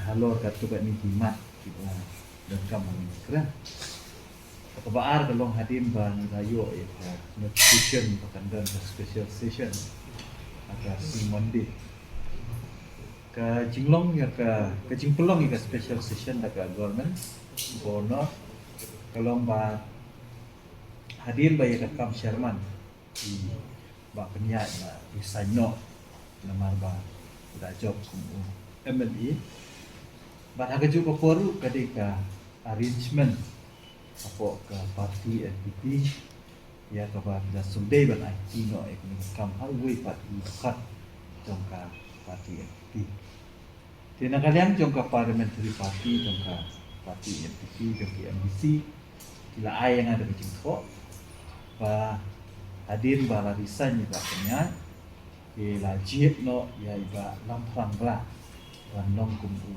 Halor katu kat ni jimat kita dan kamu keren. Kebaar kalau hadim bang rayo itu notification pakan dan special session agak si Monday ke jinglong ya ke jingpelong ya ke special session dekat government bono kalau mbak hadir bayar ke kam Sherman di mbak penyak mbak Isano namar mbak udah job kumu MLE mbak agak juga perlu ketika arrangement apa ke parti NPP ya kepada sundai ban IT no ekonomi kam harui parti kat jongka parti NPP. Tina kalian jongka parliamentary party jongka parti NPP jongka MBC kila ai yang ada di jengkok ba hadir bala risan juga punya kila jip no ya iba lamprang bla ranong kumpu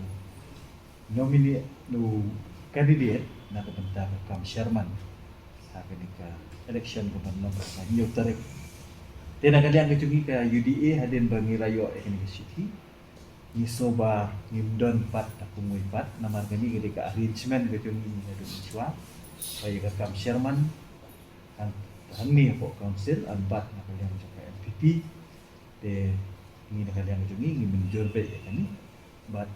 nomini nu candidate na kebentar kam Sherman ketika election gubernur New Tarik. Tina kalian kecungi ke UDA hadir bangi rayo university ni soba ni don pat aku mui pat nama gani ketika arrangement kecungi ni ada siswa bagi kam Sherman kan ni apa council ambat na kalian cakap MPP de ni kalian kecungi ni menjur baik kan ni but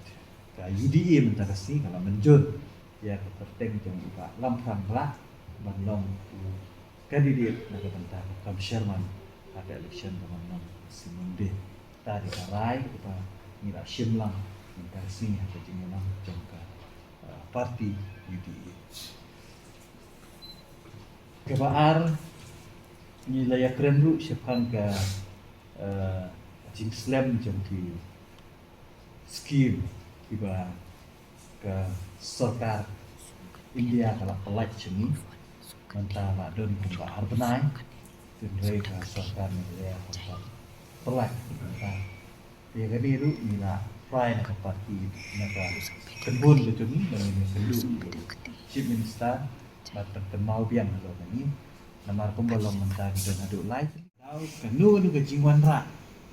ke UDA mentakasi kalau menjur ya kepenting jeng iba lamprang lah bandong kandidat na kebentar kam Sherman ada election bandong si Monday tadi karai kita ngira Shimlang minta sing atau jengulang jangka parti UDA kebaar nilai keren ru siapkan ke jing slam jangki skim iba ke serkar India kalau pelaj sini mentah ladon kebaar benai tindai ke serkar India kalau pelaj mentah ya kan itu ila fry nak parti nak kebun betul ni dengan kendu chief minister batang temau biang kalau ni namar pembolong mentah dan aduk live tahu kanu nu ke jingwan ra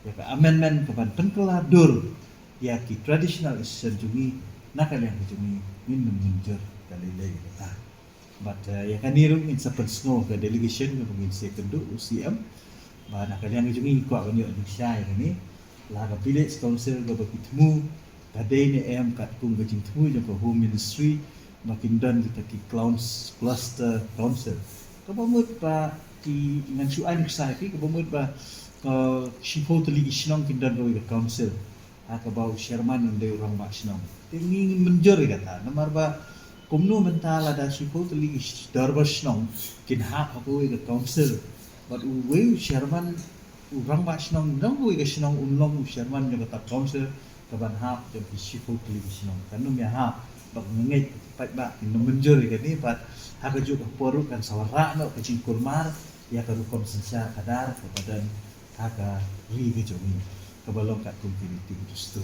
ya ke amendment keban penkeladur ya ki traditional sejungi nak yang kejungi min menjur kali lagi kata but ya kan itu in sepen snow ke delegation ke mungkin sekendu UCM bah nak yang kejungi kuat kan Indonesia ini laga village council ga bertemu kadai ni kat kung gajing temu jangka home ministry makin dan kita ki clowns cluster council kabamut pa ki ngansuan society kabamut pa shipo tali isnong kindan ro ga council ka bau Sherman ande orang mak snong tingi menjor kata namar ba kumno mentala da shipo tali darbar snong kin ha aku ga council but we Sherman orang macam nong gue kesenang unlong Sherman yang kata council kaban hap yang bisifo kali kesenang kanu mia hap bak mengai pat bak menjur kan ni pat hak juga poru kan sawara no kecing kurmar ya karu konsensa kadar kepada hak ri kejomi kebalong kat community itu